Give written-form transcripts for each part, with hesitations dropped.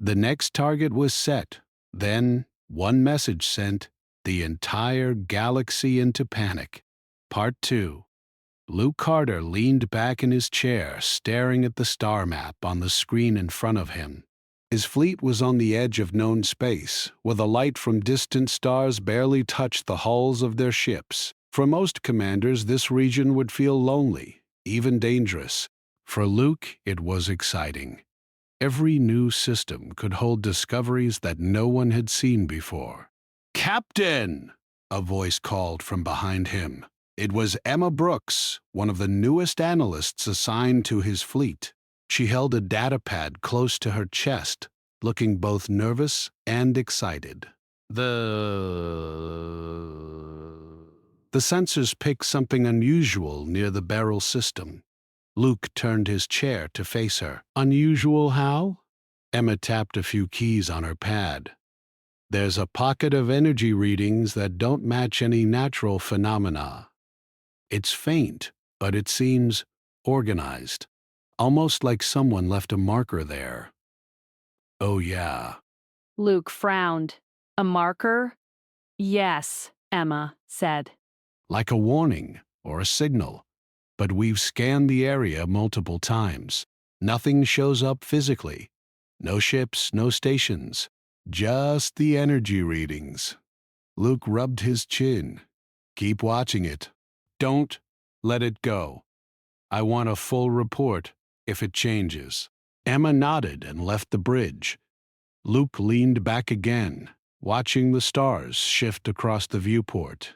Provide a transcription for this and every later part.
The next target was set. Then, one message sent the entire galaxy into panic. Part 2. Luke Carter leaned back in his chair, staring at the star map on the screen in front of him. His fleet was on the edge of known space, where the light from distant stars barely touched the hulls of their ships. For most commanders, this region would feel lonely, even dangerous. For Luke, it was exciting. Every new system could hold discoveries that no one had seen before. "Captain!" a voice called from behind him. It was Emma Brooks, one of the newest analysts assigned to his fleet. She held a datapad close to her chest, looking both nervous and excited. The sensors picked something unusual near the barrel system. Luke turned his chair to face her. "Unusual how?" Emma tapped a few keys on her pad. "There's a pocket of energy readings that don't match any natural phenomena. It's faint, but it seems organized, almost like someone left a marker there." "Oh, yeah." Luke frowned. "A marker?" "Yes," Emma said. "Like a warning or a signal. But we've scanned the area multiple times. Nothing shows up physically. No ships, no stations. Just the energy readings." Luke rubbed his chin. "Keep watching it. Don't let it go. I want a full report if it changes." Emma nodded and left the bridge. Luke leaned back again, watching the stars shift across the viewport.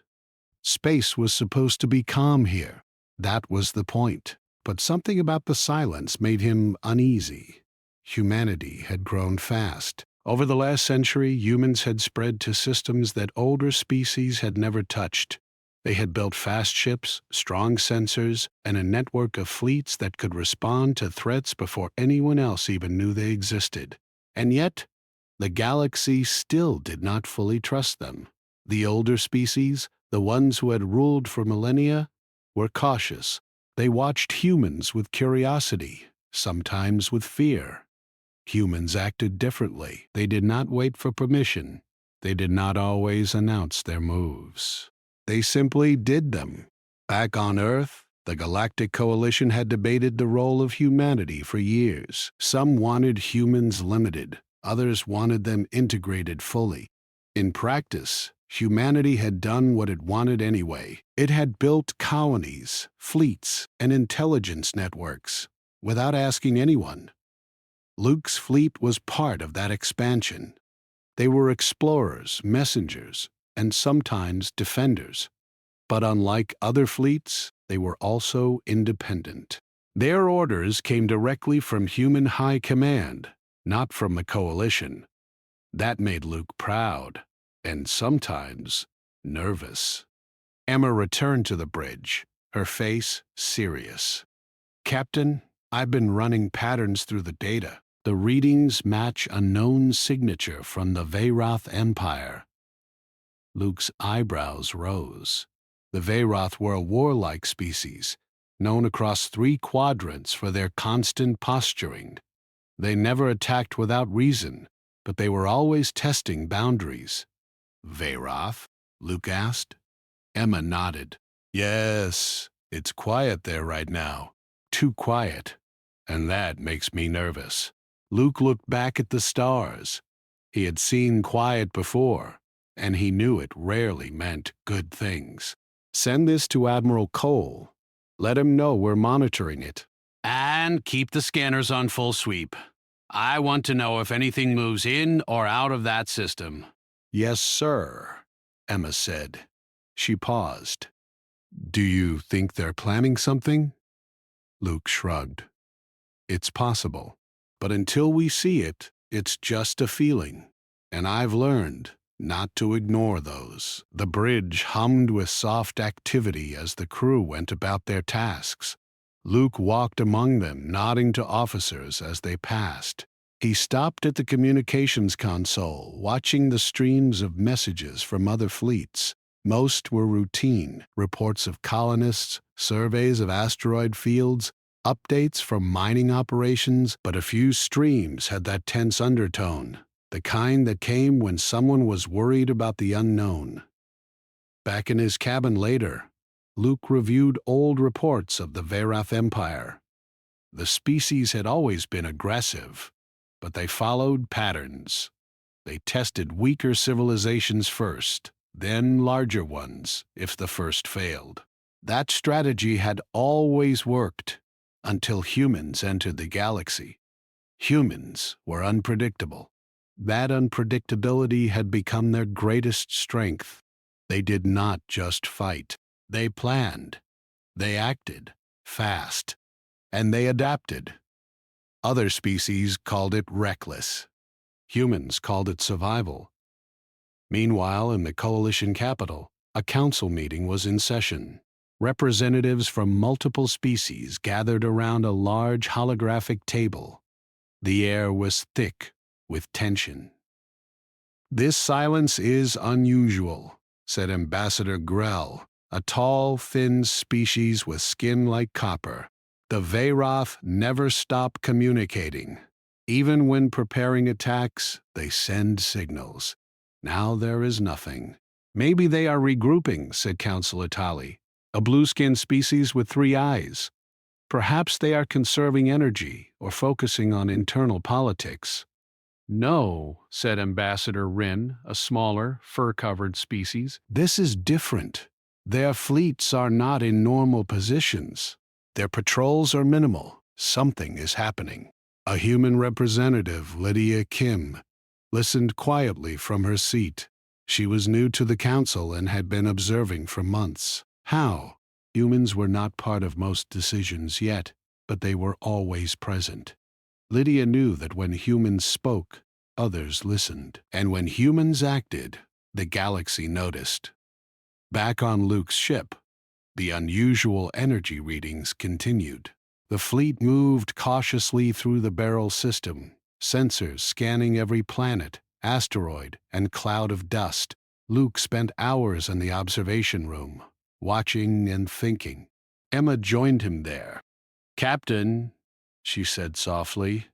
Space was supposed to be calm here. That was the point. But something about the silence made him uneasy. Humanity had grown fast. Over the last century, humans had spread to systems that older species had never touched. They had built fast ships, strong sensors, and a network of fleets that could respond to threats before anyone else even knew they existed. And yet, the galaxy still did not fully trust them. The older species, the ones who had ruled for millennia, were cautious. They watched humans with curiosity, sometimes with fear. Humans acted differently. They did not wait for permission. They did not always announce their moves. They simply did them. Back on Earth, the Galactic Coalition had debated the role of humanity for years. Some wanted humans limited. Others wanted them integrated fully. In practice, humanity had done what it wanted anyway. It had built colonies, fleets, and intelligence networks without asking anyone. Luke's fleet was part of that expansion. They were explorers, messengers, and sometimes defenders. But unlike other fleets, they were also independent. Their orders came directly from human high command, not from the Coalition. That made Luke proud, and sometimes nervous. Emma returned to the bridge, her face serious. "Captain, I've been running patterns through the data. The readings match a known signature from the Veyroth Empire." Luke's eyebrows rose. The Veyroth were a warlike species, known across 3 quadrants for their constant posturing. They never attacked without reason, but they were always testing boundaries. "Veyroth?" Luke asked. Emma nodded. "Yes, it's quiet there right now. Too quiet. And that makes me nervous." Luke looked back at the stars. He had seen quiet before, and he knew it rarely meant good things. "Send this to Admiral Cole. Let him know we're monitoring it. And keep the scanners on full sweep. I want to know if anything moves in or out of that system." "Yes, sir," Emma said. She paused. "Do you think they're planning something?" Luke shrugged. "It's possible. But until we see it, it's just a feeling. And I've learned not to ignore those." The bridge hummed with soft activity as the crew went about their tasks. Luke walked among them, nodding to officers as they passed. He stopped at the communications console, watching the streams of messages from other fleets. Most were routine, reports of colonists, surveys of asteroid fields, Updates from mining operations, but a few streams had that tense undertone, the kind that came when someone was worried about the unknown. Back in his cabin later, Luke reviewed old reports of the Verath Empire. The species had always been aggressive, but they followed patterns. They tested weaker civilizations first, then larger ones if the first failed. That strategy had always worked until humans entered the galaxy. Humans were unpredictable. That unpredictability had become their greatest strength. They did not just fight. They planned. They acted fast. And they adapted. Other species called it reckless. Humans called it survival. Meanwhile, in the coalition capital, a council meeting was in session. Representatives from multiple species gathered around a large holographic table. The air was thick with tension. "This silence is unusual," said Ambassador Grell, a tall, thin species with skin like copper. "The Veyroth never stop communicating. Even when preparing attacks, they send signals. Now there is nothing." "Maybe they are regrouping," said Councillor Tali, "a blue-skinned species with 3 eyes. Perhaps they are conserving energy or focusing on internal politics." "No," said Ambassador Rin, a smaller, fur-covered species. "This is different. Their fleets are not in normal positions. Their patrols are minimal. Something is happening." A human representative, Lydia Kim, listened quietly from her seat. She was new to the council and had been observing for months. How? Humans were not part of most decisions yet, but they were always present. Lydia knew that when humans spoke, others listened. And when humans acted, the galaxy noticed. Back on Luke's ship, the unusual energy readings continued. The fleet moved cautiously through the barrel system, sensors scanning every planet, asteroid, and cloud of dust. Luke spent hours in the observation room, watching and thinking. Emma joined him there. "Captain," she said softly,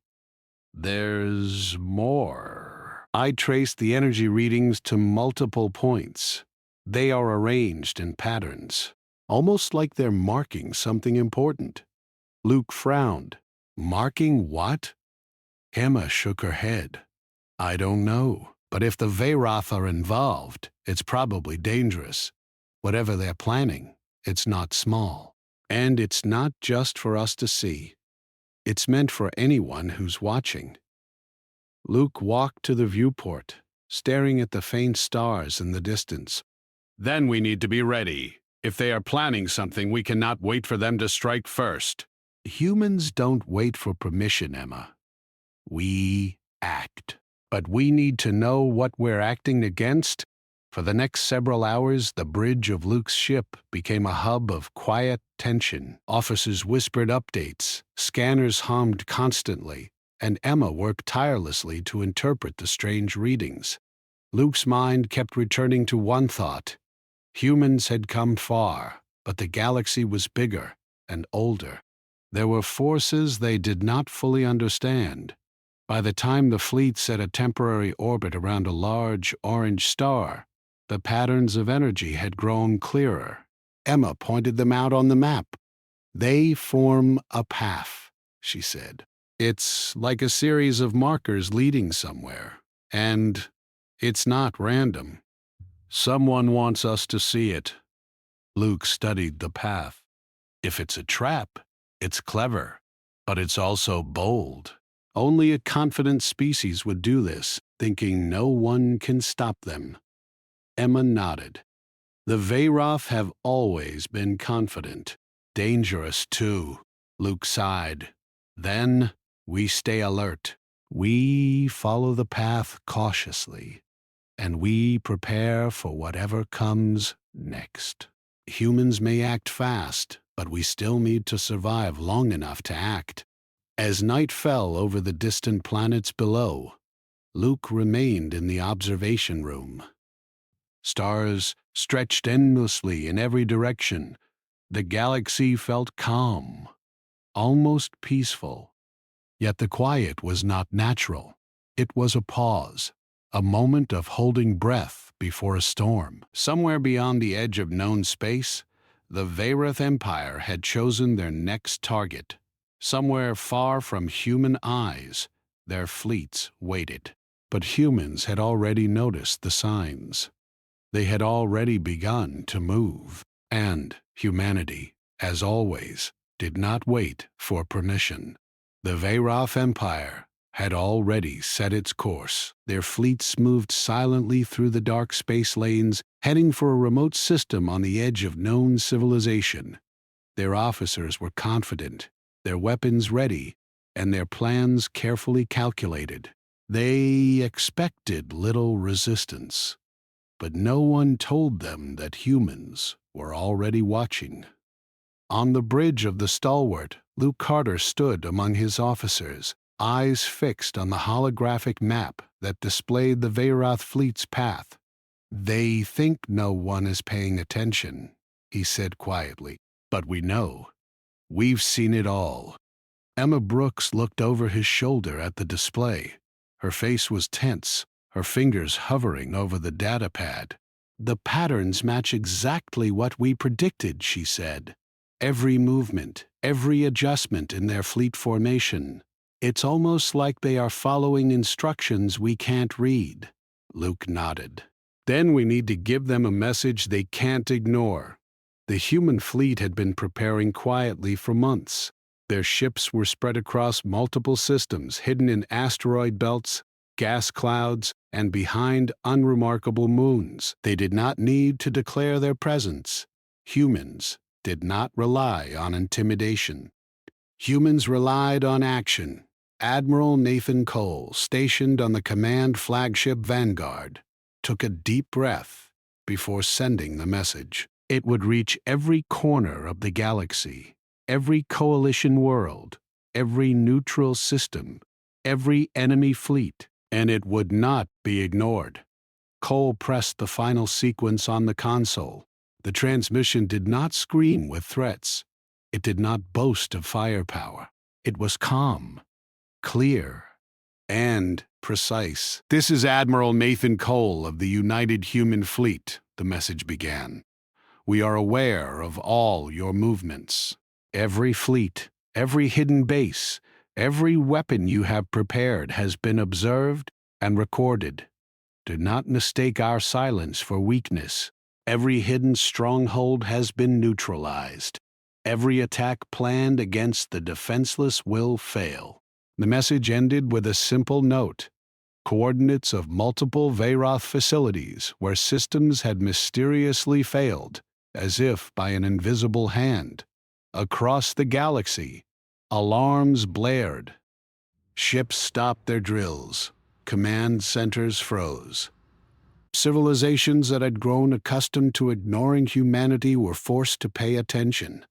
"there's more." I traced the energy readings to multiple points. They are arranged in patterns, almost like they're marking something important. Luke frowned. "Marking what?" Emma shook her head. "I don't know, but if the Veyroth are involved, it's probably dangerous. Whatever they're planning, it's not small. And it's not just for us to see. It's meant for anyone who's watching." Luke walked to the viewport, staring at the faint stars in the distance. "Then we need to be ready. If they are planning something, we cannot wait for them to strike first." "Humans don't wait for permission, Emma. We act. But we need to know what we're acting against." For the next several hours, the bridge of Luke's ship became a hub of quiet tension. Officers whispered updates, scanners hummed constantly, and Emma worked tirelessly to interpret the strange readings. Luke's mind kept returning to one thought. Humans had come far, but the galaxy was bigger and older. There were forces they did not fully understand. By the time the fleet set a temporary orbit around a large orange star, the patterns of energy had grown clearer. Emma pointed them out on the map. "They form a path," she said. "It's like a series of markers leading somewhere. And it's not random. Someone wants us to see it." Luke studied the path. "If it's a trap, it's clever, but it's also bold. Only a confident species would do this, thinking no one can stop them." Emma nodded. "The Veyroth have always been confident. Dangerous, too." Luke sighed. "Then we stay alert. We follow the path cautiously, and we prepare for whatever comes next. Humans may act fast, but we still need to survive long enough to act." As night fell over the distant planets below, Luke remained in the observation room. Stars stretched endlessly in every direction. The galaxy felt calm, almost peaceful. Yet the quiet was not natural. It was a pause, a moment of holding breath before a storm. Somewhere beyond the edge of known space, the Veyrath Empire had chosen their next target. Somewhere far from human eyes, their fleets waited. But humans had already noticed the signs. They had already begun to move. And humanity, as always, did not wait for permission. The Veyrath Empire had already set its course. Their fleets moved silently through the dark space lanes, heading for a remote system on the edge of known civilization. Their officers were confident, their weapons ready, and their plans carefully calculated. They expected little resistance, but no one told them that humans were already watching. On the bridge of the Stalwart, Luke Carter stood among his officers, eyes fixed on the holographic map that displayed the Veyrath fleet's path. "They think no one is paying attention," he said quietly, "but we know. We've seen it all." Emma Brooks looked over his shoulder at the display. Her face was tense, her fingers hovering over the data pad. "The patterns match exactly what we predicted," she said. "Every movement, every adjustment in their fleet formation. It's almost like they are following instructions we can't read." Luke nodded. "Then we need to give them a message they can't ignore." The human fleet had been preparing quietly for months. Their ships were spread across multiple systems, hidden in asteroid belts, gas clouds, and behind unremarkable moons. They did not need to declare their presence. Humans did not rely on intimidation. Humans relied on action. Admiral Nathan Cole, stationed on the command flagship Vanguard, took a deep breath before sending the message. It would reach every corner of the galaxy, every coalition world, every neutral system, every enemy fleet, and it would not be ignored. Cole pressed the final sequence on the console. The transmission did not scream with threats. It did not boast of firepower. It was calm, clear, and precise. "This is Admiral Nathan Cole of the United Human Fleet," the message began. "We are aware of all your movements. Every fleet, every hidden base, every weapon you have prepared has been observed and recorded. Do not mistake our silence for weakness. Every hidden stronghold has been neutralized. Every attack planned against the defenseless will fail." The message ended with a simple note: coordinates of multiple Veyrath facilities where systems had mysteriously failed, as if by an invisible hand. Across the galaxy, alarms blared. Ships stopped their drills. Command centers froze. Civilizations that had grown accustomed to ignoring humanity were forced to pay attention.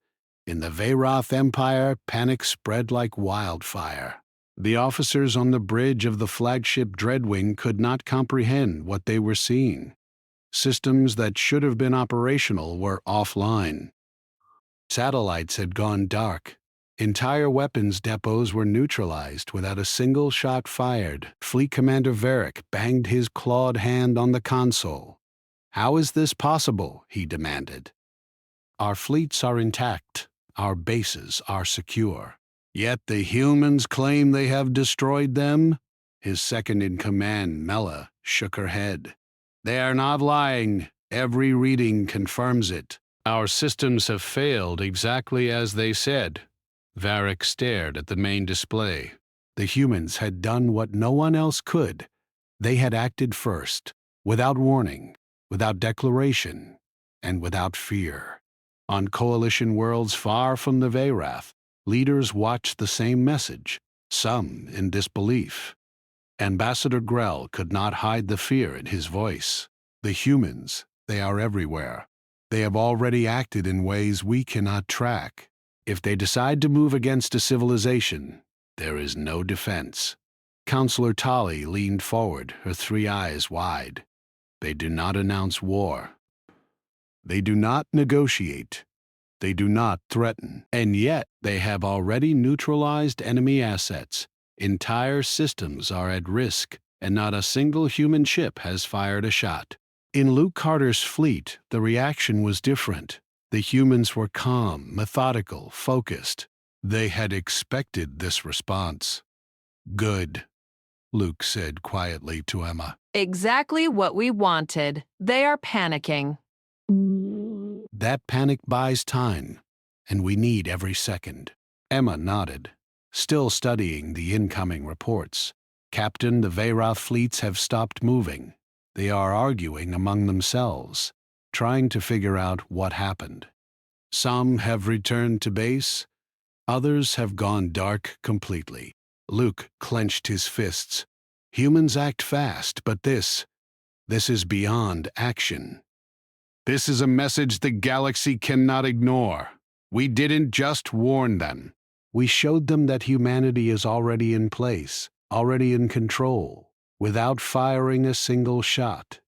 In the Veyrath Empire, panic spread like wildfire. The officers on the bridge of the flagship Dreadwing could not comprehend what they were seeing. Systems that should have been operational were offline. Satellites had gone dark. Entire weapons depots were neutralized without a single shot fired. Fleet Commander Varric banged his clawed hand on the console. "How is this possible?" he demanded. "Our fleets are intact. Our bases are secure. Yet the humans claim they have destroyed them?" His second-in-command, Mela, shook her head. "They are not lying. Every reading confirms it. Our systems have failed exactly as they said." Varric stared at the main display. The humans had done what no one else could. They had acted first, without warning, without declaration, and without fear. On coalition worlds far from the Veyrath, leaders watched the same message, some in disbelief. Ambassador Grell could not hide the fear in his voice. "The humans, they are everywhere. They have already acted in ways we cannot track. If they decide to move against a civilization, there is no defense." Counselor Tolly leaned forward, her three eyes wide. "They do not announce war. They do not negotiate. They do not threaten, and yet they have already neutralized enemy assets. Entire systems are at risk, and not a single human ship has fired a shot. In Luke Carter's fleet, the reaction was different. The humans were calm, methodical, focused. They had expected this response. "Good," Luke said quietly to Emma. Exactly what we wanted. They are panicking. "That panic buys time, and we need every second." Emma nodded, still studying the incoming reports. "Captain, the Veyroth fleets have stopped moving. They are arguing among themselves, trying to figure out what happened. Some have returned to base, others have gone dark completely." Luke clenched his fists. "Humans act fast, but this is beyond action. This is a message the galaxy cannot ignore. We didn't just warn them. We showed them that humanity is already in place, already in control, without firing a single shot."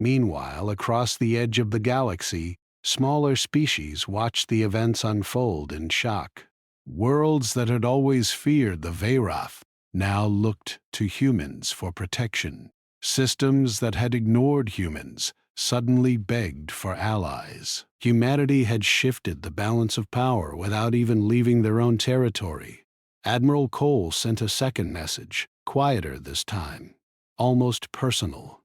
Meanwhile, across the edge of the galaxy, smaller species watched the events unfold in shock. Worlds that had always feared the Veyroth now looked to humans for protection. Systems that had ignored humans suddenly begged for allies. Humanity had shifted the balance of power without even leaving their own territory. Admiral Cole sent a second message, quieter this time, almost personal.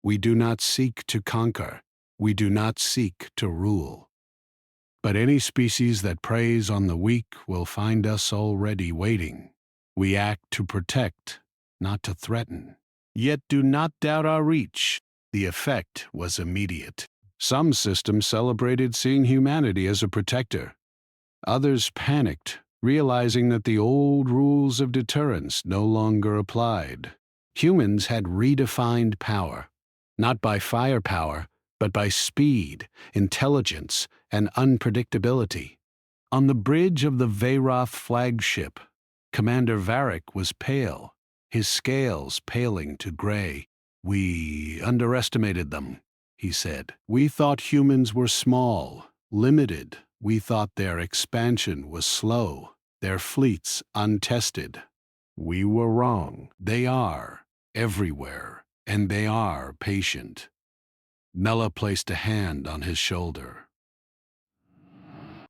"We do not seek to conquer. We do not seek to rule. But any species that preys on the weak will find us already waiting. We act to protect, not to threaten. Yet do not doubt our reach." The effect was immediate. Some systems celebrated seeing humanity as a protector. Others panicked, realizing that the old rules of deterrence no longer applied. Humans had redefined power, not by firepower, but by speed, intelligence, and unpredictability. On the bridge of the Veyroth flagship, Commander Varric was pale, his scales paling to gray. "We underestimated them," he said. "We thought humans were small, limited. We thought their expansion was slow, their fleets untested. We were wrong. They are everywhere, and they are patient." Mella placed a hand on his shoulder.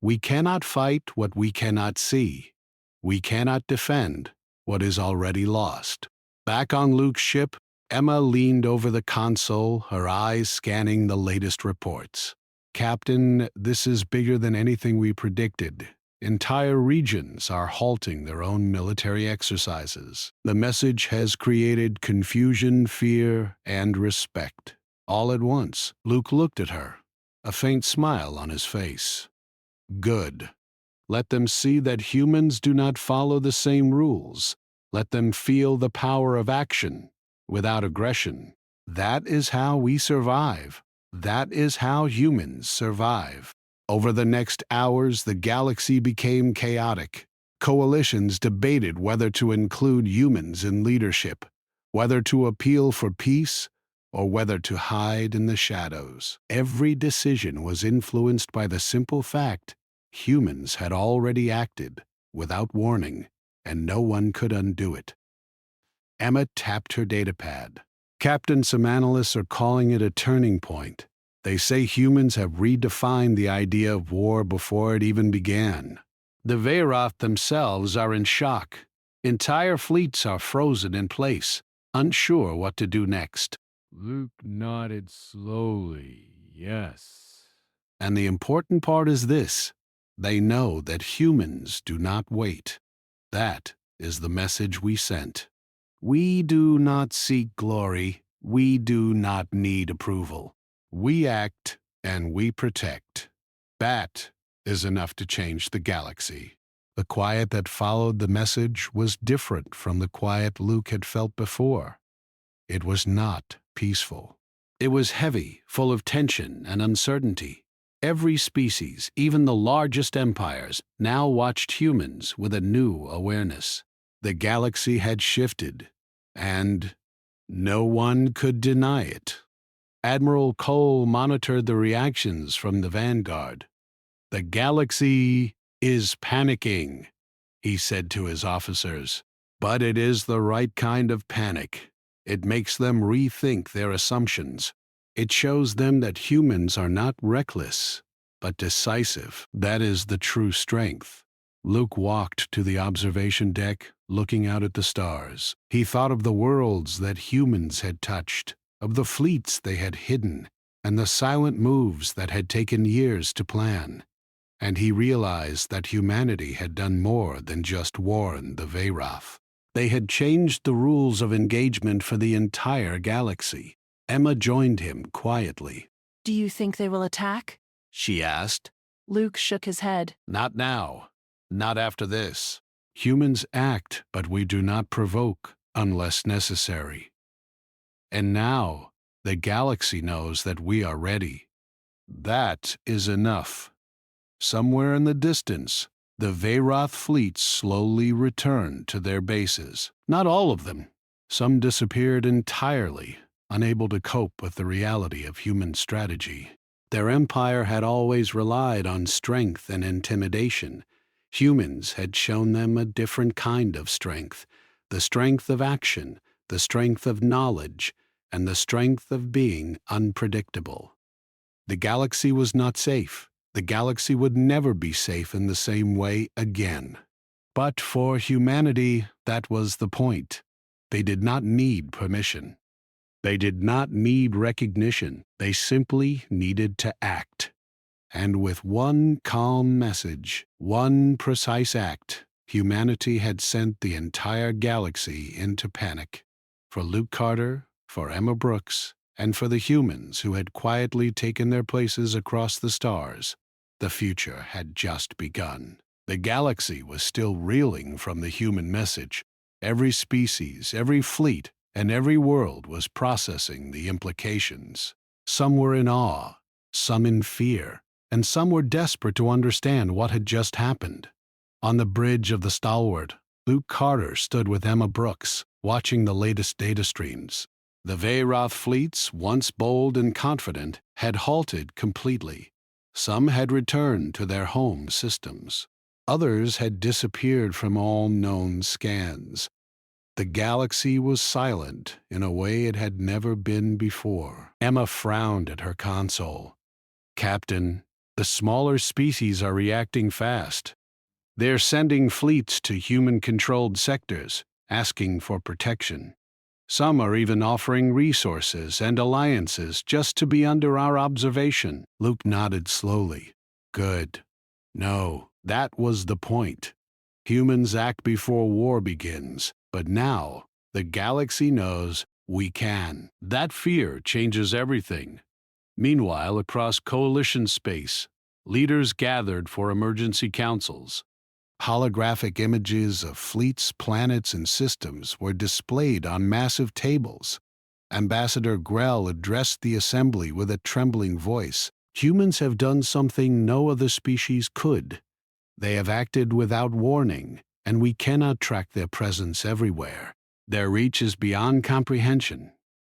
"We cannot fight what we cannot see. We cannot defend what is already lost." Back on Luke's ship, Emma leaned over the console, her eyes scanning the latest reports. "Captain, this is bigger than anything we predicted. Entire regions are halting their own military exercises. The message has created confusion, fear, and respect. All at once." Luke looked at her, a faint smile on his face. "Good. Let them see that humans do not follow the same rules. Let them feel the power of action without aggression. That is how we survive. That is how humans survive." Over the next hours, the galaxy became chaotic. Coalitions debated whether to include humans in leadership, whether to appeal for peace, or whether to hide in the shadows. Every decision was influenced by the simple fact humans had already acted without warning, and no one could undo it. Emma tapped her datapad. "Captain, some analysts are calling it a turning point. They say humans have redefined the idea of war before it even began. The Veyroth themselves are in shock. Entire fleets are frozen in place, unsure what to do next." Luke nodded slowly. "Yes." "And the important part is this: they know that humans do not wait. That is the message we sent. We do not seek glory. We do not need approval. We act and we protect. That is enough to change the galaxy." The quiet that followed the message was different from the quiet Luke had felt before. It was not peaceful. It was heavy, full of tension and uncertainty. Every species, even the largest empires, now watched humans with a new awareness. The galaxy had shifted, and no one could deny it. Admiral Cole monitored the reactions from the Vanguard. "The galaxy is panicking," he said to his officers. "But it is the right kind of panic. It makes them rethink their assumptions. It shows them that humans are not reckless, but decisive. That is the true strength." Luke walked to the observation deck, looking out at the stars. He thought of the worlds that humans had touched, of the fleets they had hidden, and the silent moves that had taken years to plan. And he realized that humanity had done more than just warn the Veyrath. They had changed the rules of engagement for the entire galaxy. Emma joined him quietly. Do you think they will attack? She asked. Luke shook his head. Not now. Not after this. Humans act, but we do not provoke unless necessary. And now, the galaxy knows that we are ready. That is enough. Somewhere in the distance, the Veyrath fleets slowly returned to their bases. Not all of them. Some disappeared entirely, unable to cope with the reality of human strategy. Their empire had always relied on strength and intimidation. Humans had shown them a different kind of strength, the strength of action, the strength of knowledge, and the strength of being unpredictable. The galaxy was not safe. The galaxy would never be safe in the same way again. But for humanity, that was the point. They did not need permission. They did not need recognition. They simply needed to act. And with one calm message, one precise act, humanity had sent the entire galaxy into panic. For Luke Carter, for Emma Brooks, and for the humans who had quietly taken their places across the stars, the future had just begun. The galaxy was still reeling from the human message. Every species, every fleet, and every world was processing the implications. Some were in awe, some in fear, and some were desperate to understand what had just happened. On the bridge of the Stalwart, Luke Carter stood with Emma Brooks, watching the latest data streams. The Veyrath fleets, once bold and confident, had halted completely. Some had returned to their home systems. Others had disappeared from all known scans. The galaxy was silent in a way it had never been before. Emma frowned at her console. "Captain, the smaller species are reacting fast. They're sending fleets to human-controlled sectors, asking for protection. Some are even offering resources and alliances just to be under our observation." Luke nodded slowly. "Good. No, that was the point. Humans act before war begins, but now the galaxy knows we can. That fear changes everything." Meanwhile, across coalition space, leaders gathered for emergency councils. Holographic images of fleets, planets, and systems were displayed on massive tables. Ambassador Grell addressed the assembly with a trembling voice. "Humans have done something no other species could. They have acted without warning, and we cannot track their presence everywhere. Their reach is beyond comprehension."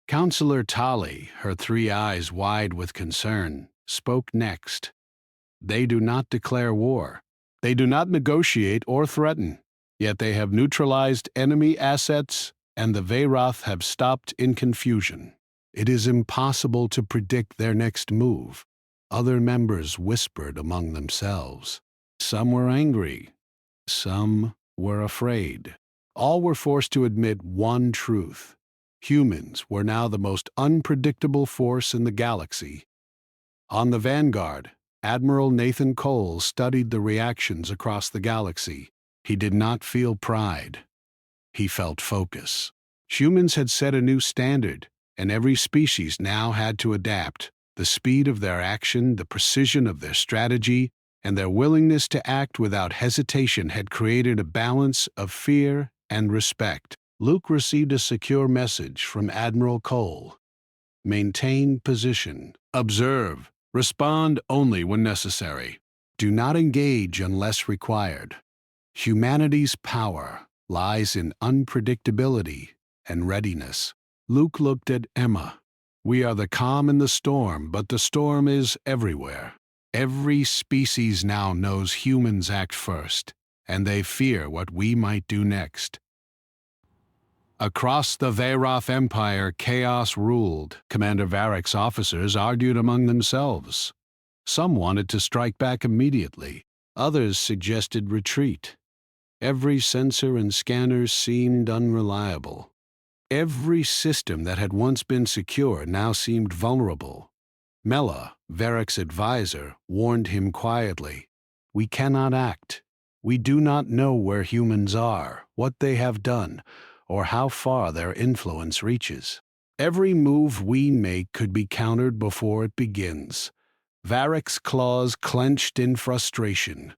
Counselor Tali, her 3 eyes wide with concern, spoke next. "They do not declare war. They do not negotiate or threaten, yet they have neutralized enemy assets, and the Veyrath have stopped in confusion. It is impossible to predict their next move." Other members whispered among themselves. Some were angry. Some were afraid. All were forced to admit one truth. Humans were now the most unpredictable force in the galaxy. On the Vanguard, Admiral Nathan Cole studied the reactions across the galaxy. He did not feel pride. He felt focus. Humans had set a new standard, and every species now had to adapt. The speed of their action, the precision of their strategy, and their willingness to act without hesitation had created a balance of fear and respect. Luke received a secure message from Admiral Cole. "Maintain position. Observe. Respond only when necessary. Do not engage unless required." Humanity's power lies in unpredictability and readiness. Luke looked at Emma. "We are the calm in the storm, but the storm is everywhere." Every species now knows humans act first, and they fear what we might do next. Across the Veyroth Empire, chaos ruled. Commander Varric's officers argued among themselves. Some wanted to strike back immediately. Others suggested retreat. Every sensor and scanner seemed unreliable. Every system that had once been secure now seemed vulnerable. Mela, Varric's advisor, warned him quietly, "We cannot act. We do not know where humans are, what they have done, or how far their influence reaches. Every move we make could be countered before it begins." Varric's claws clenched in frustration.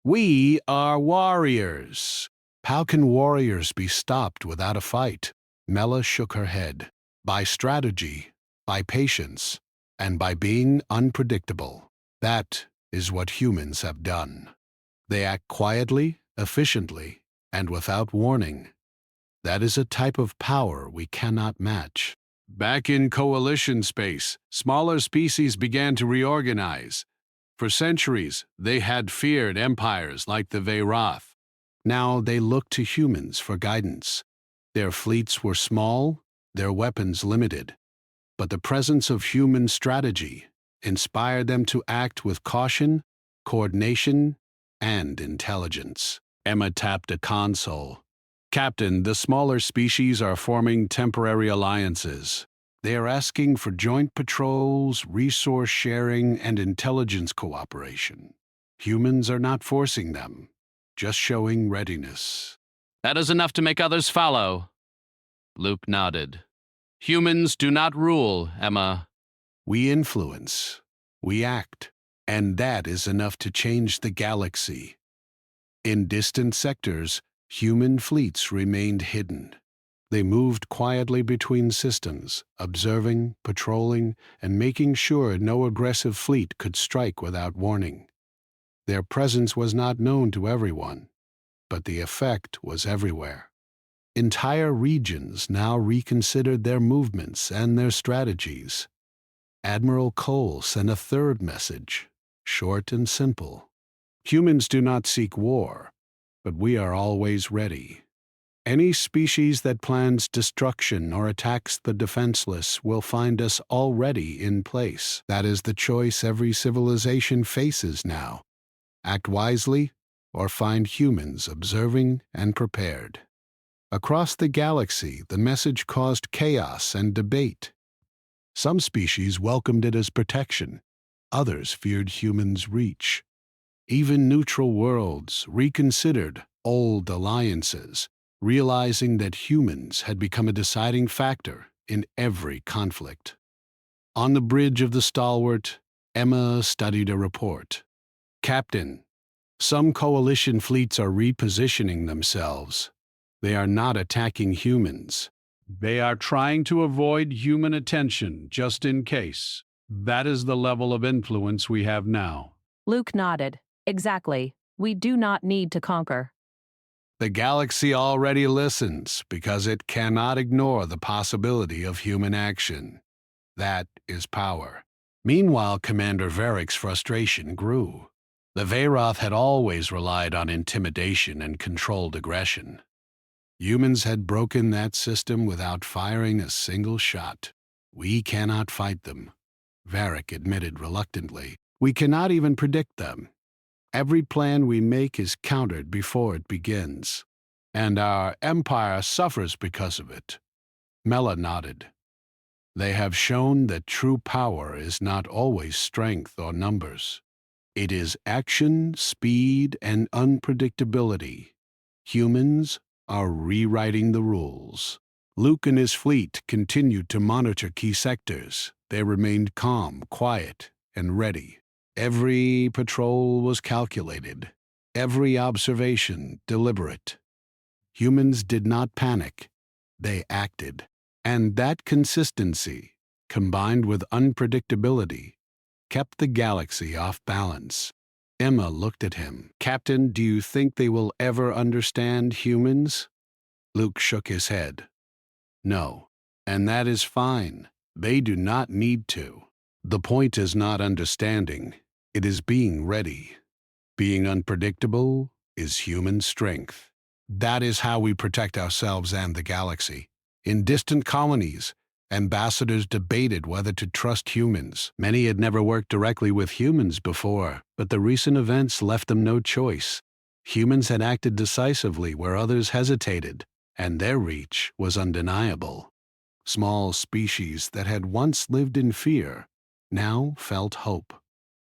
"We are warriors. How can warriors be stopped without a fight?" Mela shook her head. "By strategy, by patience, and by being unpredictable. That is what humans have done. They act quietly, efficiently, and without warning. That is a type of power we cannot match." Back in coalition space, smaller species began to reorganize. For centuries, they had feared empires like the Veyroth. Now they looked to humans for guidance. Their fleets were small, their weapons limited, but the presence of human strategy inspired them to act with caution, coordination, and intelligence. Emma tapped a console. "Captain, the smaller species are forming temporary alliances. They are asking for joint patrols, resource sharing, and intelligence cooperation. Humans are not forcing them, just showing readiness." "That is enough to make others follow." Luke nodded. "Humans do not rule, Emma." "We influence, we act, and that is enough to change the galaxy." In distant sectors, human fleets remained hidden. They moved quietly between systems, observing, patrolling, and making sure no aggressive fleet could strike without warning. Their presence was not known to everyone, but the effect was everywhere. Entire regions now reconsidered their movements and their strategies. Admiral Cole sent a third message, short and simple. "Humans do not seek war, but we are always ready. Any species that plans destruction or attacks the defenseless will find us already in place. That is the choice every civilization faces now. Act wisely or find humans observing and prepared." Across the galaxy, the message caused chaos and debate. Some species welcomed it as protection. Others feared humans' reach. Even neutral worlds reconsidered old alliances, realizing that humans had become a deciding factor in every conflict. On the bridge of the Stalwart, Emma studied a report. "Captain, some coalition fleets are repositioning themselves. They are not attacking humans. They are trying to avoid human attention, just in case. That is the level of influence we have now." Luke nodded. "Exactly. We do not need to conquer." "The galaxy already listens because it cannot ignore the possibility of human action. That is power." Meanwhile, Commander Varric's frustration grew. The Veyroth had always relied on intimidation and controlled aggression. Humans had broken that system without firing a single shot. "We cannot fight them," Varric admitted reluctantly. "We cannot even predict them. Every plan we make is countered before it begins, and our empire suffers because of it." Mela nodded. "They have shown that true power is not always strength or numbers. It is action, speed, and unpredictability. Humans are rewriting the rules." Luke and his fleet continued to monitor key sectors. They remained calm, quiet, and ready. Every patrol was calculated, every observation deliberate. Humans did not panic, they acted. And that consistency, combined with unpredictability, kept the galaxy off balance. Emma looked at him. "Captain, do you think they will ever understand humans?" Luke shook his head. "No, and that is fine. They do not need to. The point is not understanding. It is being ready. Being unpredictable is human strength. That is how we protect ourselves and the galaxy. In distant colonies, ambassadors debated whether to trust humans. Many had never worked directly with humans before, but the recent events left them no choice. Humans had acted decisively where others hesitated, and their reach was undeniable. Small species that had once lived in fear now felt hope.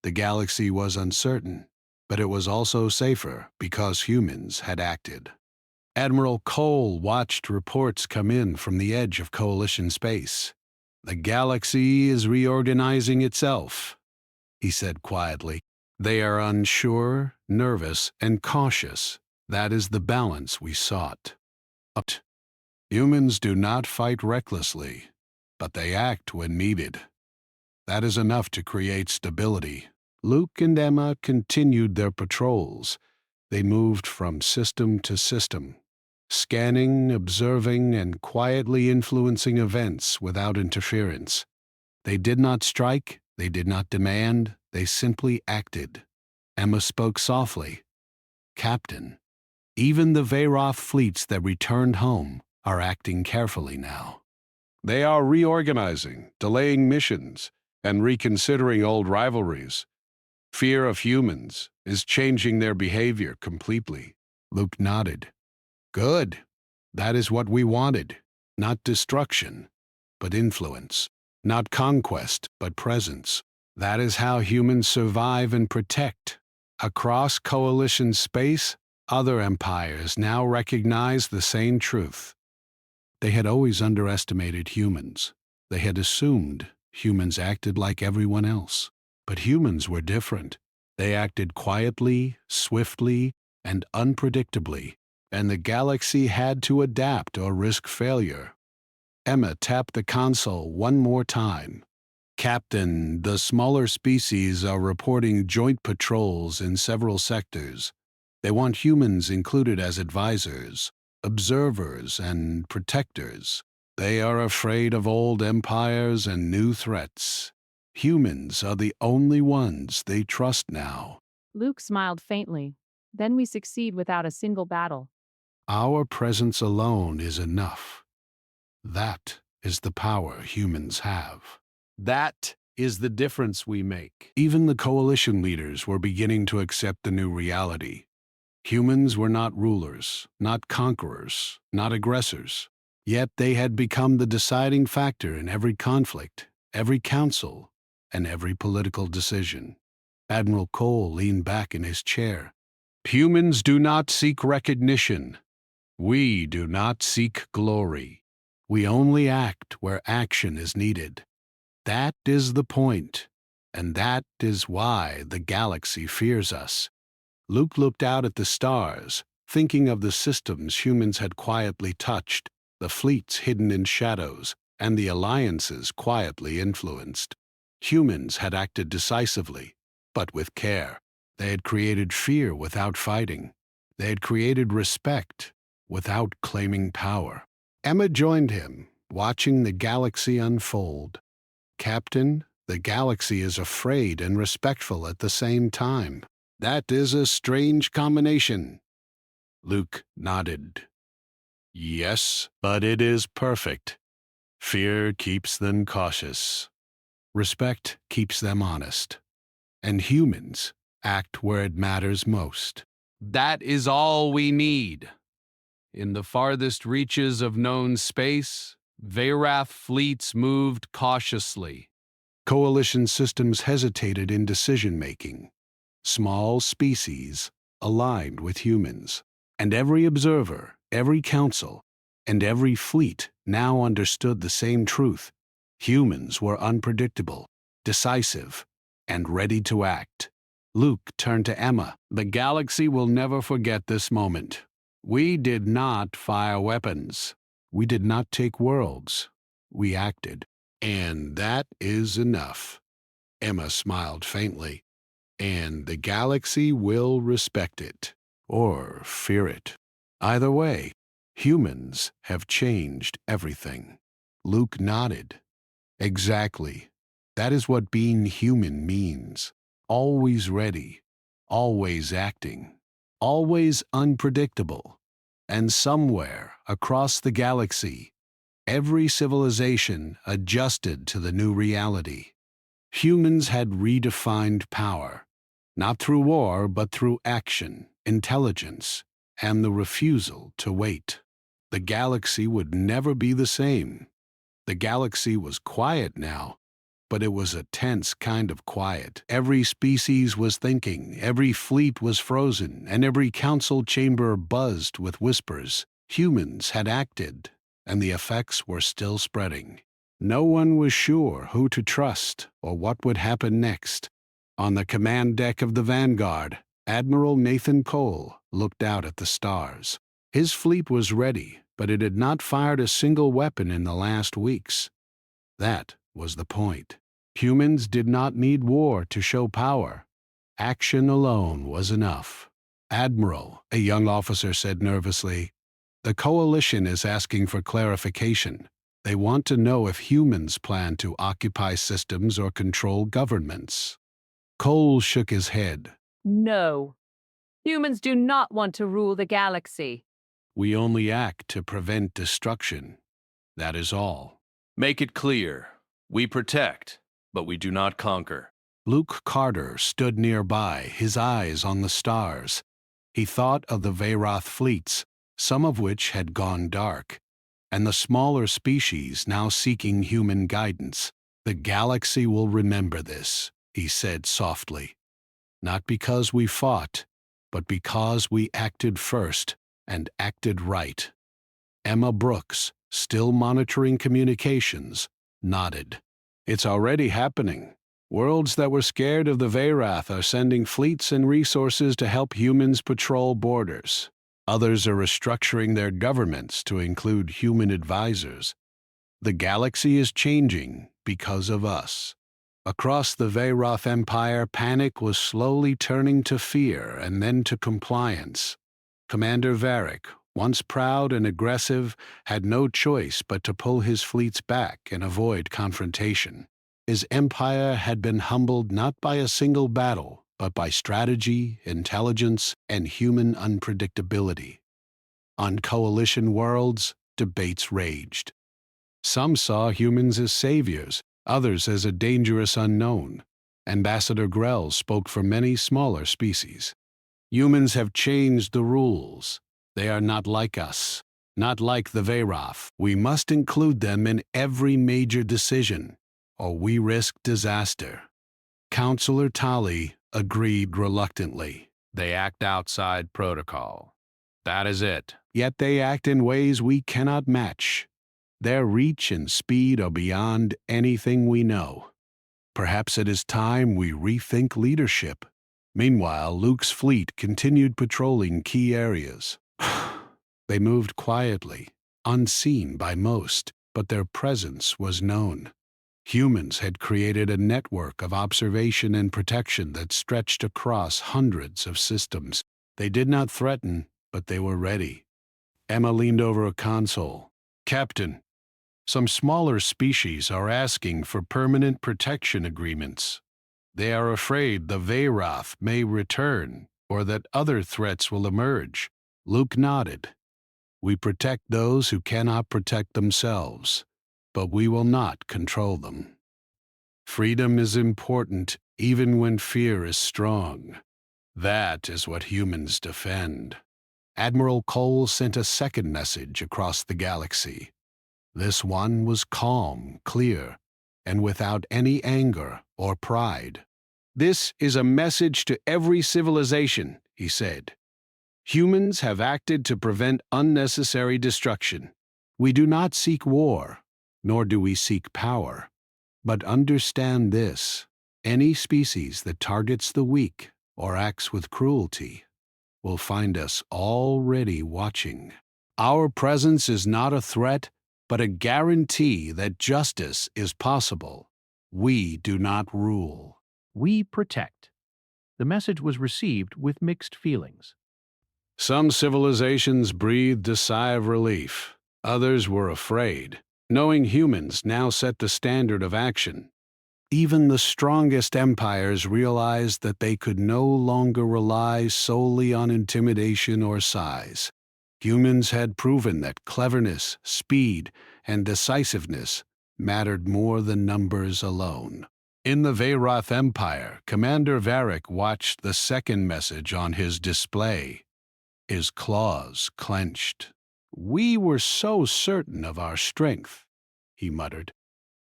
The galaxy was uncertain, but it was also safer because humans had acted. Admiral Cole watched reports come in from the edge of Coalition space. "The galaxy is reorganizing itself," he said quietly. "They are unsure, nervous, and cautious. That is the balance we sought." Humans do not fight recklessly, but they act when needed. That is enough to create stability. Luke and Emma continued their patrols. They moved from system to system, scanning, observing, and quietly influencing events without interference. They did not strike, they did not demand, they simply acted. Emma spoke softly. "Captain, even the Veyroth fleets that returned home are acting carefully now. They are reorganizing, delaying missions, and reconsidering old rivalries. Fear of humans is changing their behavior completely." Luke nodded. "Good. That is what we wanted. Not destruction, but influence. Not conquest, but presence. That is how humans survive and protect. Across Coalition space, other empires now recognize the same truth. They had always underestimated humans. They had assumed humans acted like everyone else. But humans were different. They acted quietly, swiftly, and unpredictably, and the galaxy had to adapt or risk failure. Emma tapped the console one more time. "Captain, the smaller species are reporting joint patrols in several sectors. They want humans included as advisors, observers, and protectors. They are afraid of old empires and new threats. Humans are the only ones they trust now." Luke smiled faintly. "Then we succeed without a single battle." "Our presence alone is enough. That is the power humans have. That is the difference we make." Even the coalition leaders were beginning to accept the new reality. Humans were not rulers, not conquerors, not aggressors. Yet they had become the deciding factor in every conflict, every council, and every political decision. Admiral Cole leaned back in his chair. "Humans do not seek recognition. We do not seek glory. We only act where action is needed. That is the point, and that is why the galaxy fears us." Luke looked out at the stars, thinking of the systems humans had quietly touched, the fleets hidden in shadows, and the alliances quietly influenced. Humans had acted decisively, but with care. They had created fear without fighting. They had created respect without claiming power. Emma joined him, watching the galaxy unfold. "Captain, the galaxy is afraid and respectful at the same time. That is a strange combination." Luke nodded. "Yes, but it is perfect. Fear keeps them cautious. Respect keeps them honest. And humans act where it matters most." That is all we need. In the farthest reaches of known space, Veyrath fleets moved cautiously. Coalition systems hesitated in decision-making. Small species aligned with humans. And every observer, every council, and every fleet now understood the same truth. Humans were unpredictable, decisive, and ready to act. Luke turned to Emma. "The galaxy will never forget this moment. We did not fire weapons. We did not take worlds. We acted. And that is enough." Emma smiled faintly. "And the galaxy will respect it, or fear it. Either way, humans have changed everything." Luke nodded. "Exactly. That is what being human means. always ready, always acting, always unpredictable. And somewhere across the galaxy, every civilization adjusted to the new reality. Humans had redefined power, not through war, but through action, intelligence, and the refusal to wait. The galaxy would never be the same. The galaxy was quiet now, but it was a tense kind of quiet. Every species was thinking, every fleet was frozen, and every council chamber buzzed with whispers. Humans had acted, and the effects were still spreading. No one was sure who to trust or what would happen next. On the command deck of the Vanguard, Admiral Nathan Cole looked out at the stars. His fleet was ready, but it had not fired a single weapon in the last weeks. That was the point. Humans did not need war to show power. Action alone was enough. "Admiral," a young officer said nervously, "the Coalition is asking for clarification. They want to know if humans plan to occupy systems or control governments." Cole shook his head. No. Humans do not want to rule the galaxy. "We only act to prevent destruction. That is all." Make it clear. We protect, but we do not conquer. Luke Carter stood nearby, his eyes on the stars. He thought of the Veyroth fleets, some of which had gone dark, and the smaller species now seeking human guidance. "The galaxy will remember this," he said softly. "Not because we fought, but because we acted first and acted right." Emma Brooks, still monitoring communications, nodded. "It's already happening. Worlds that were scared of the Veyroth are sending fleets and resources to help humans patrol borders. Others are restructuring their governments to include human advisors. The galaxy is changing because of us." Across the Veyroth Empire, panic was slowly turning to fear and then to compliance. Commander Varric, once proud and aggressive, had no choice but to pull his fleets back and avoid confrontation. His empire had been humbled not by a single battle, but by strategy, intelligence, and human unpredictability. On coalition worlds, debates raged. Some saw humans as saviors, others as a dangerous unknown. Ambassador Grell spoke for many smaller species. "Humans have changed the rules. They are not like us, not like the Veyroth. We must include them in every major decision, or we risk disaster." Counselor Tali agreed reluctantly. They act outside protocol. That is it. "Yet they act in ways we cannot match. Their reach and speed are beyond anything we know. Perhaps it is time we rethink leadership." Meanwhile, Luke's fleet continued patrolling key areas. They moved quietly, unseen by most, but their presence was known. Humans had created a network of observation and protection that stretched across hundreds of systems. They did not threaten, but they were ready. Emma leaned over a console. "Captain, some smaller species are asking for permanent protection agreements. They are afraid the Veyroth may return, or that other threats will emerge." Luke nodded. "We protect those who cannot protect themselves, but we will not control them. Freedom is important even when fear is strong. That is what humans defend." Admiral Cole sent a second message across the galaxy. This one was calm, clear, and without any anger or pride. "This is a message to every civilization," he said. "Humans have acted to prevent unnecessary destruction. We do not seek war, nor do we seek power. But understand this: any species that targets the weak or acts with cruelty will find us already watching. Our presence is not a threat, but a guarantee that justice is possible. We do not rule. We protect." The message was received with mixed feelings. Some civilizations breathed a sigh of relief. Others were afraid, knowing humans now set the standard of action. Even the strongest empires realized that they could no longer rely solely on intimidation or size. Humans had proven that cleverness, speed, and decisiveness mattered more than numbers alone. In the Veyroth Empire, Commander Varric watched the second message on his display. His claws clenched. "We were so certain of our strength," he muttered.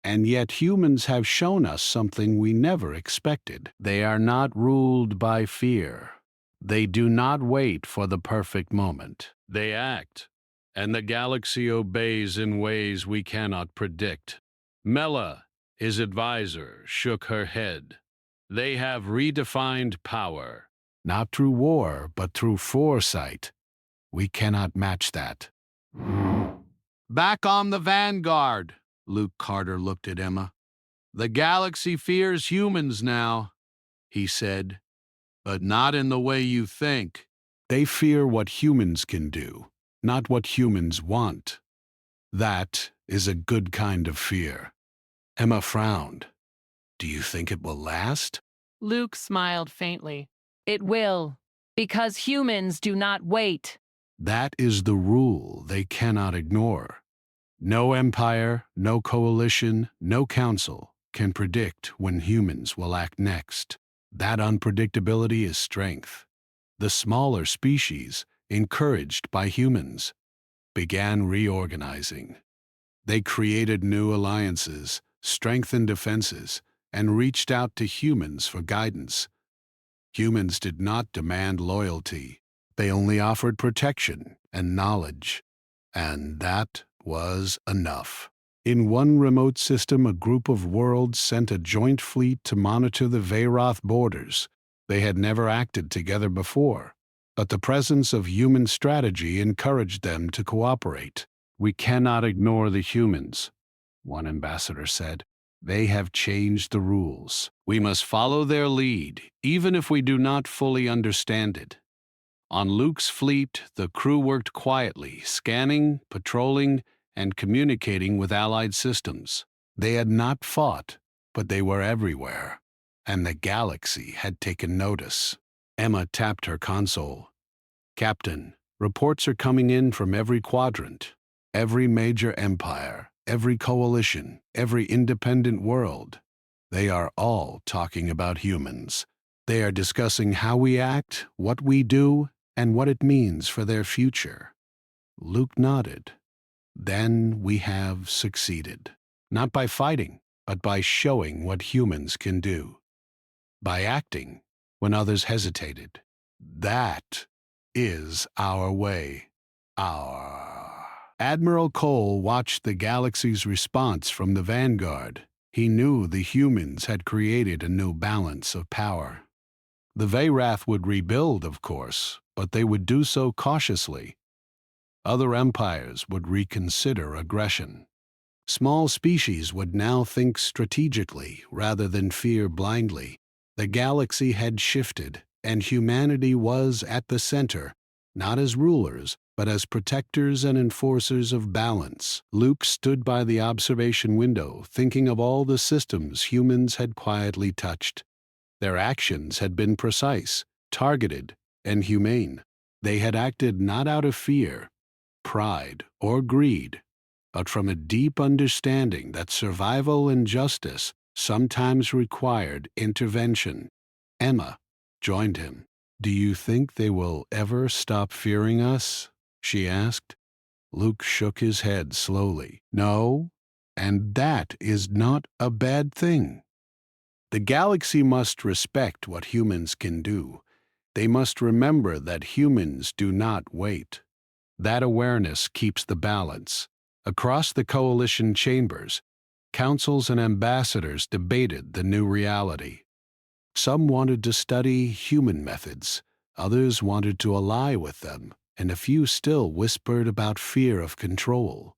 "And yet humans have shown us something we never expected. They are not ruled by fear. They do not wait for the perfect moment. They act, and the galaxy obeys in ways we cannot predict." Mela, his advisor, shook her head. "They have redefined power. Not through war, but through foresight. We cannot match that." "Back on the vanguard," Luke Carter looked at Emma. "The galaxy fears humans now," he said, "but not in the way you think." "They fear what humans can do, not what humans want. That is a good kind of fear." Emma frowned. "Do you think it will last?" Luke smiled faintly. "It will, because humans do not wait." That is the rule they cannot ignore. No empire, no coalition, no council can predict when humans will act next. That unpredictability is strength. The smaller species, encouraged by humans, began reorganizing. They created new alliances, strengthened defenses, and reached out to humans for guidance. Humans did not demand loyalty. They only offered protection and knowledge. And that was enough. In one remote system, a group of worlds sent a joint fleet to monitor the Veyroth borders. They had never acted together before, but the presence of human strategy encouraged them to cooperate. "We cannot ignore the humans," one ambassador said. "They have changed the rules. We must follow their lead, even if we do not fully understand it." On Luke's fleet, the crew worked quietly, scanning, patrolling, and communicating with allied systems. They had not fought, but they were everywhere, and the galaxy had taken notice. Emma tapped her console. "Captain, reports are coming in from every quadrant, every major empire, every coalition, every independent world. They are all talking about humans. They are discussing how we act, what we do, and what it means for their future." Luke nodded. "Then we have succeeded. Not by fighting, but by showing what humans can do. By acting when others hesitated. That is our way. Our..." Admiral Cole watched the galaxy's response from the vanguard. He knew the humans had created a new balance of power. The Veyrath would rebuild, of course, but they would do so cautiously. Other empires would reconsider aggression. Small species would now think strategically rather than fear blindly. The galaxy had shifted, and humanity was at the center, not as rulers, but as protectors and enforcers of balance. Luke stood by the observation window, thinking of all the systems humans had quietly touched. Their actions had been precise, targeted, and humane. They had acted not out of fear, pride, or greed, but from a deep understanding that survival and justice sometimes required intervention. Emma joined him. "Do you think they will ever stop fearing us?" she asked. Luke shook his head slowly. "No, and that is not a bad thing. The galaxy must respect what humans can do. They must remember that humans do not wait. That awareness keeps the balance." Across the coalition chambers, councils and ambassadors debated the new reality. Some wanted to study human methods, others wanted to ally with them, and a few still whispered about fear of control.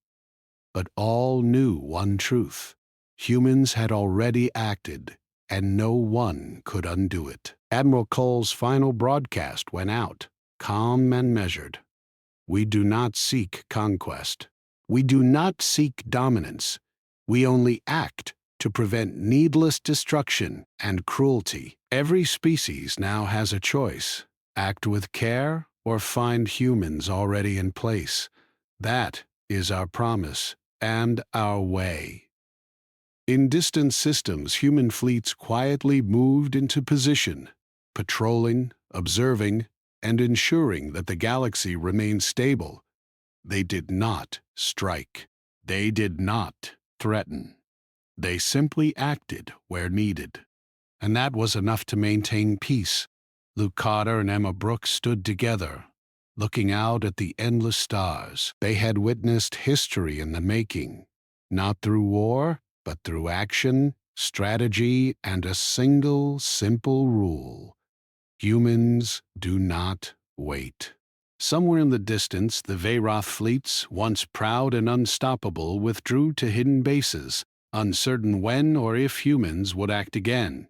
But all knew one truth: humans had already acted, and no one could undo it. Admiral Cole's final broadcast went out, calm and measured. "We do not seek conquest. We do not seek dominance. We only act to prevent needless destruction and cruelty. Every species now has a choice: act with care or find humans already in place. That is our promise and our way. In distant systems, human fleets quietly moved into position, patrolling, observing, and ensuring that the galaxy remained stable. They did not strike. They did not threaten. They simply acted where needed. And that was enough to maintain peace. Luke Carter and Emma Brooks stood together, looking out at the endless stars. They had witnessed history in the making, not through war, but through action, strategy, and a single, simple rule: humans do not wait. Somewhere in the distance, the Veyroth fleets, once proud and unstoppable, withdrew to hidden bases, uncertain when or if humans would act again.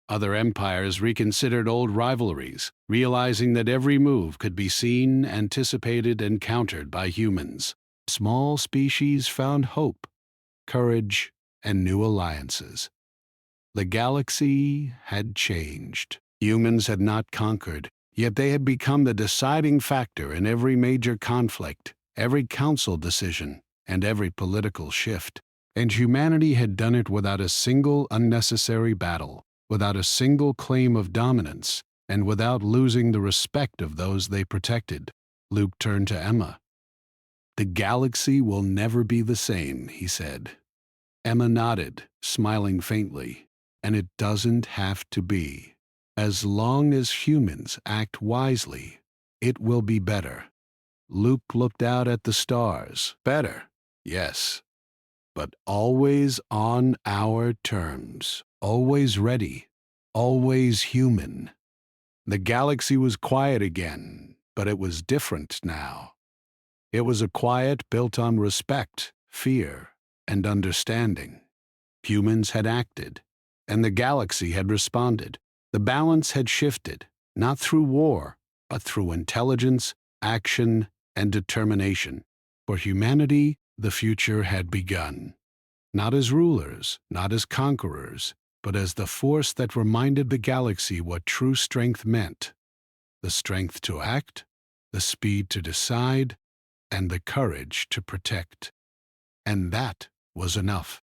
Other empires reconsidered old rivalries, realizing that every move could be seen, anticipated, and countered by humans. Small species found hope, courage, and new alliances. The galaxy had changed. Humans had not conquered, yet they had become the deciding factor in every major conflict, every council decision, and every political shift. And humanity had done it without a single unnecessary battle, without a single claim of dominance, and without losing the respect of those they protected. Luke turned to Emma. "The galaxy will never be the same," he said. Emma nodded, smiling faintly. "And it doesn't have to be. As long as humans act wisely, it will be better." Luke looked out at the stars. "Better, yes, but always on our terms, always ready, always human." The galaxy was quiet again, but it was different now. It was a quiet built on respect, fear, and understanding. Humans had acted, and the galaxy had responded. The balance had shifted, not through war, but through intelligence, action, and determination. For humanity, the future had begun. Not as rulers, not as conquerors, but as the force that reminded the galaxy what true strength meant: the strength to act, the speed to decide, and the courage to protect. And that was enough.